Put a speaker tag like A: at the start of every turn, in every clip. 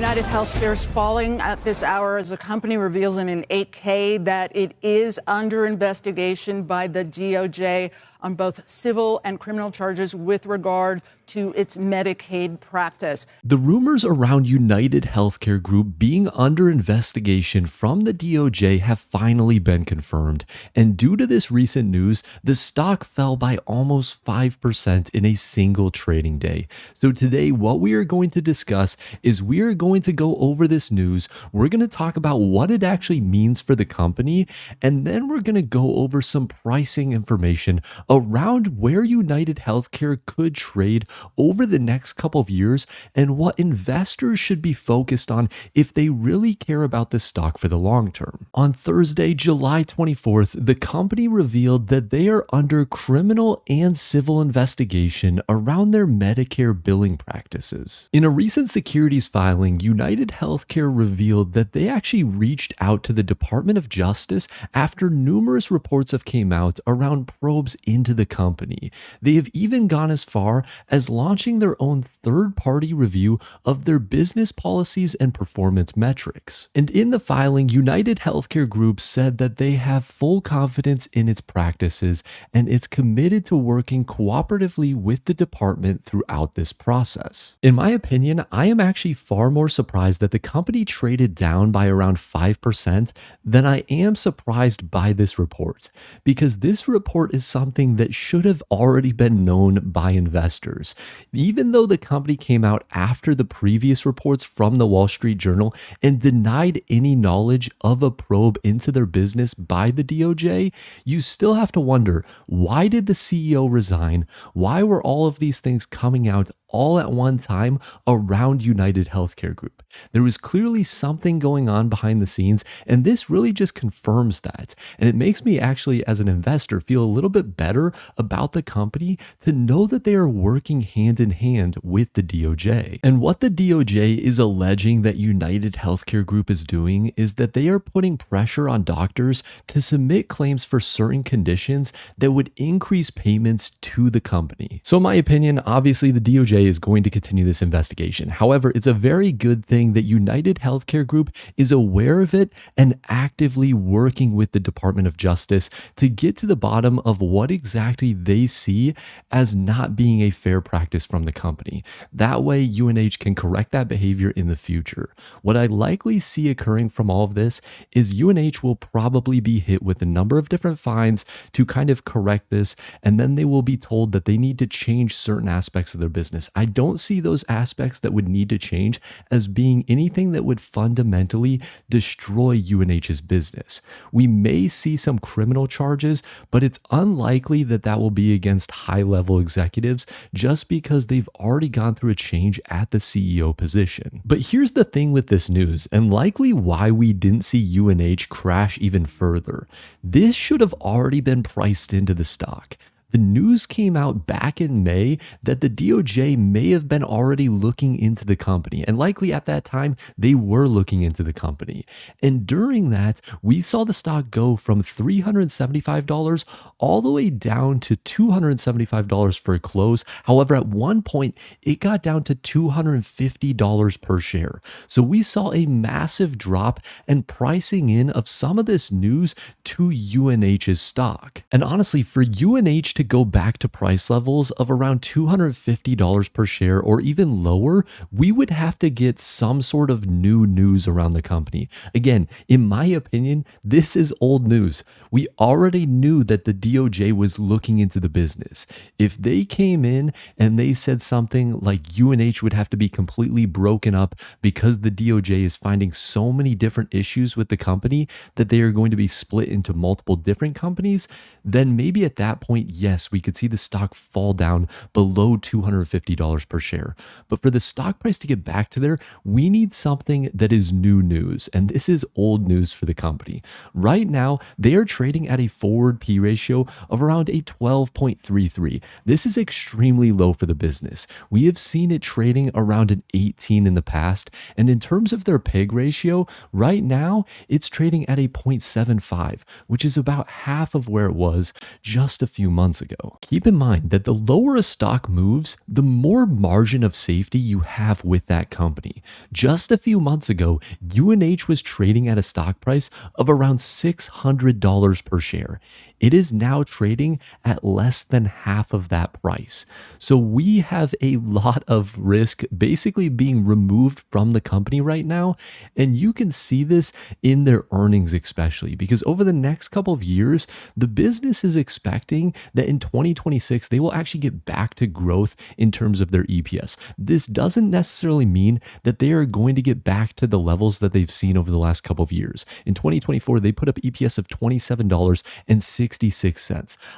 A: UnitedHealth shares falling at this hour as the company reveals in an 8K that it is under investigation by the DOJ on both civil and criminal charges with regard to its Medicaid practice.
B: The rumors around UnitedHealthcare Group being under investigation from the DOJ have finally been confirmed. And due to this recent news, the stock fell by almost 5% in a single trading day. So today, what we are going to discuss is we are going to go over this news. We're going to talk about what it actually means for the company. And then we're going to go over some pricing information around where UnitedHealthcare could trade over the next couple of years and what investors should be focused on if they really care about this stock for the long term. On Thursday, July 24th, the company revealed that they are under criminal and civil investigation around their Medicare billing practices. In a recent securities filing, UnitedHealthcare revealed that they actually reached out to the Department of Justice after numerous reports have came out around probes into the company. They have even gone as far as launching their own third-party review of their business policies and performance metrics. And in the filing, UnitedHealthcare Group said that they have full confidence in its practices and it's committed to working cooperatively with the department throughout this process. In my opinion, I am actually far more surprised that the company traded down by around 5% than I am surprised by this report, because this report is something that should have already been known by investors. Even though the company came out after the previous reports from the Wall Street Journal and denied any knowledge of a probe into their business by the DOJ, you still have to wonder, why did the CEO resign? Why were all of these things coming out all at one time around UnitedHealthcare Group? There was clearly something going on behind the scenes, and this really just confirms that. And it makes me actually, as an investor, feel a little bit better about the company to know that they are working hand in hand with the DOJ. And what the DOJ is alleging that UnitedHealthcare Group is doing is that they are putting pressure on doctors to submit claims for certain conditions that would increase payments to the company. So in my opinion, obviously the DOJ is going to continue this investigation. However, it's a very good thing that UnitedHealthcare Group is aware of it and actively working with the Department of Justice to get to the bottom of what exactly they see as not being a fair practice from the company. That way, UNH can correct that behavior in the future. What I likely see occurring from all of this is UNH will probably be hit with a number of different fines to kind of correct this, and then they will be told that they need to change certain aspects of their business. I don't see those aspects that would need to change as being anything that would fundamentally destroy UNH's business. We may see some criminal charges, but it's unlikely that that will be against high-level executives just because they've already gone through a change at the CEO position. But here's the thing with this news, and likely why we didn't see UNH crash even further. This should have already been priced into the stock. The news came out back in May that the DOJ may have been already looking into the company, and likely at that time they were looking into the company. And during that, we saw the stock go from $375 all the way down to $275 for a close. However, at one point, it got down to $250 per share. So we saw a massive drop and pricing in of some of this news to UNH's stock. And honestly, for UNH to go back to price levels of around $250 per share or even lower, we would have to get some sort of new news around the company. Again, in my opinion, this is old news. We already knew that the DOJ was looking into the business. If they came in and they said something like UNH would have to be completely broken up because the DOJ is finding so many different issues with the company that they are going to be split into multiple different companies, then maybe at that point, yes, we could see the stock fall down below $250 per share. But for the stock price to get back to there, we need something that is new news. And this is old news for the company. Right now, they are trading at a forward P ratio of around a 12.33. This is extremely low for the business. We have seen it trading around an 18 in the past. And in terms of their PEG ratio, right now, it's trading at a 0.75, which is about half of where it was just a few months months ago. Keep in mind that the lower a stock moves, the more margin of safety you have with that company. Just a few months ago, UNH was trading at a stock price of around $600 per share. It is now trading at less than half of that price. So we have a lot of risk basically being removed from the company right now. And you can see this in their earnings, especially because over the next couple of years, the business is expecting that in 2026, they will actually get back to growth in terms of their EPS. This doesn't necessarily mean that they are going to get back to the levels that they've seen over the last couple of years. In 2024, they put up EPS of $27.66.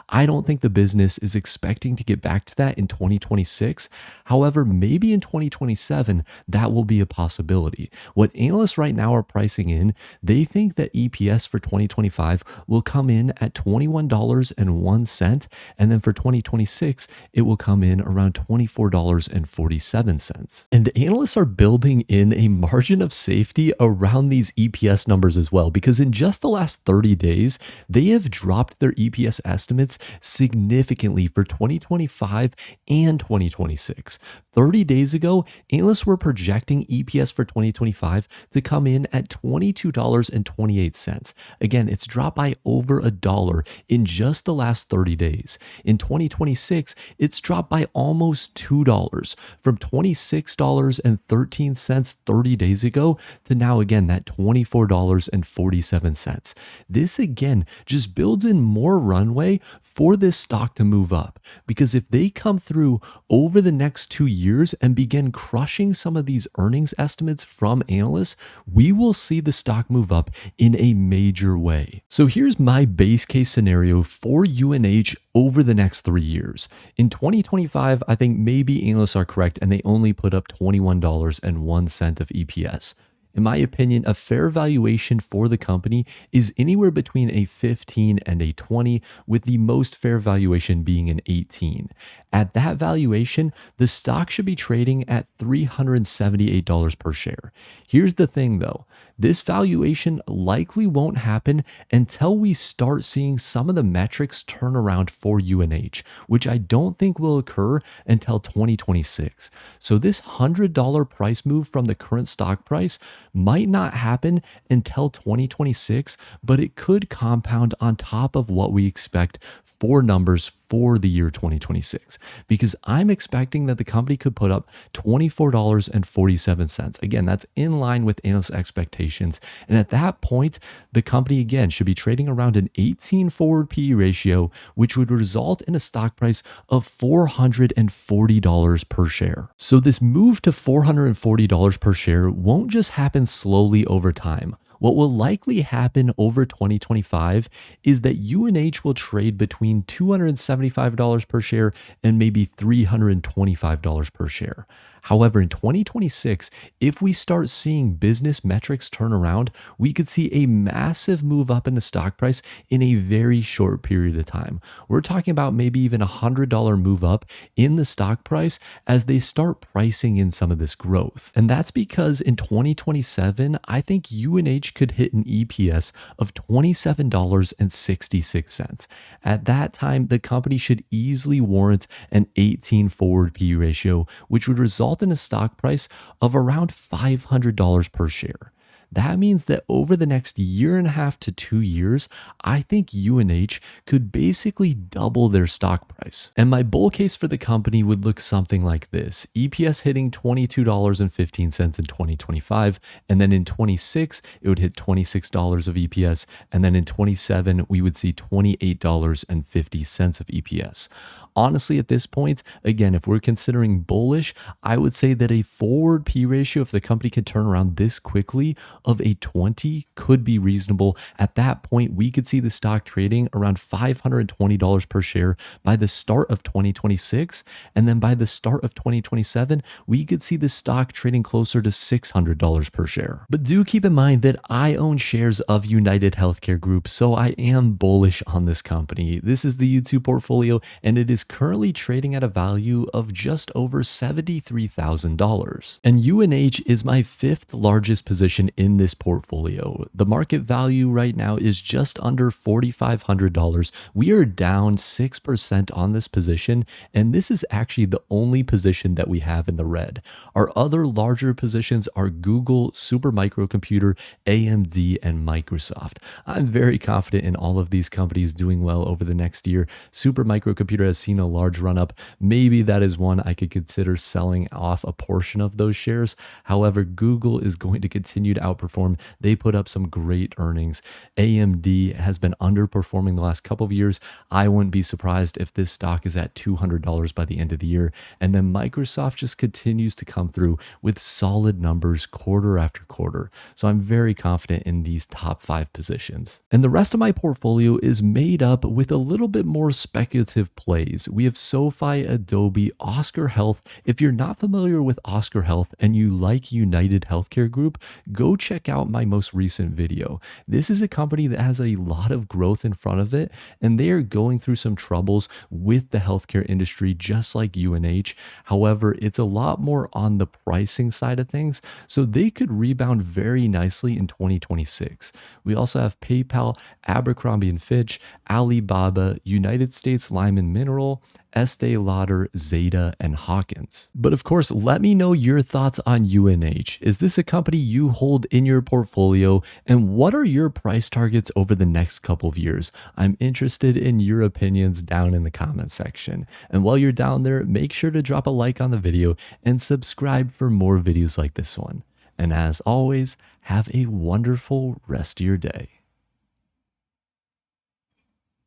B: I don't think the business is expecting to get back to that in 2026. However, maybe in 2027, that will be a possibility. What analysts right now are pricing in, they think that EPS for 2025 will come in at $21.01. And then for 2026, it will come in around $24.47. And analysts are building in a margin of safety around these EPS numbers as well, because in just the last 30 days, they have dropped their EPS estimates significantly for 2025 and 2026. 30 days ago, analysts were projecting EPS for 2025 to come in at $22.28. Again, it's dropped by over $1 in just the last 30 days. In 2026, it's dropped by almost $2 from $26.13 30 days ago to now again that $24.47. This again just builds in more runway for this stock to move up, because if they come through over the next 2 years and begin crushing some of these earnings estimates from analysts, we will see the stock move up in a major way. So here's my base case scenario for UNH over the next 3 years. In 2025, I think maybe analysts are correct and they only put up $21.01 of EPS. In my opinion, a fair valuation for the company is anywhere between a 15 and a 20, with the most fair valuation being an 18. At that valuation, the stock should be trading at $378 per share. Here's the thing though, this valuation likely won't happen until we start seeing some of the metrics turn around for UNH, which I don't think will occur until 2026. So this $100 price move from the current stock price might not happen until 2026, but it could compound on top of what we expect for numbers for the year 2026, because I'm expecting that the company could put up $24.47. Again, that's in line with analyst expectations. And at that point, the company again should be trading around an 18 forward PE ratio, which would result in a stock price of $440 per share. So this move to $440 per share won't just happen slowly over time. What will likely happen over 2025 is that UNH will trade between $275 per share and maybe $325 per share. However, in 2026, if we start seeing business metrics turn around, we could see a massive move up in the stock price in a very short period of time. We're talking about maybe even a $100 move up in the stock price as they start pricing in some of this growth. And that's because in 2027, I think UNH could hit an EPS of $27.66. At that time, the company should easily warrant an 18 forward PE ratio, which would result in a stock price of around $500 per share. That means that over the next year and a half to 2 years, I think UNH could basically double their stock price. And my bull case for the company would look something like this: EPS hitting $22.15 in 2025, and then in 26, it would hit $26 of EPS, and then in 27, we would see $28.50 of EPS. Honestly, at this point, again, if we're considering bullish, I would say that a forward P ratio, if the company could turn around this quickly, of a 20 could be reasonable. At that point, we could see the stock trading around $520 per share by the start of 2026. And then by the start of 2027, we could see the stock trading closer to $600 per share. But do keep in mind that I own shares of UnitedHealth Group, so I am bullish on this company. This is the YouTube portfolio, and it is currently trading at a value of just over $73,000. And UNH is my 5th largest position in in this portfolio. The market value right now is just under $4,500. We are down 6% on this position, and this is actually the only position that we have in the red. Our other larger positions are Google, Supermicrocomputer, AMD, and Microsoft. I'm very confident in all of these companies doing well over the next year. Supermicrocomputer has seen a large run up. Maybe that is one I could consider selling off a portion of those shares. However, Google is going to continue to outperform. They put up some great earnings. AMD has been underperforming the last couple of years. I wouldn't be surprised if this stock is at $200 by the end of the year. And then Microsoft just continues to come through with solid numbers quarter after quarter. So I'm very confident in these top 5 positions. And the rest of my portfolio is made up with a little bit more speculative plays. We have SoFi, Adobe, Oscar Health. If you're not familiar with Oscar Health and you like United Healthcare Group, go check out my most recent video. This is a company that has a lot of growth in front of it, and they are going through some troubles with the healthcare industry, just like UNH. However, it's a lot more on the pricing side of things, so they could rebound very nicely in 2026. We also have PayPal, Abercrombie & Fitch, Alibaba, United States Lime and Mineral, Estee Lauder, Zeta, and Hawkins. But of course, let me know your thoughts on UNH. Is this a company you hold in your portfolio? And what are your price targets over the next couple of years? I'm interested in your opinions down in the comment section. And while you're down there, make sure to drop a like on the video and subscribe for more videos like this one. And as always, have a wonderful rest of your day.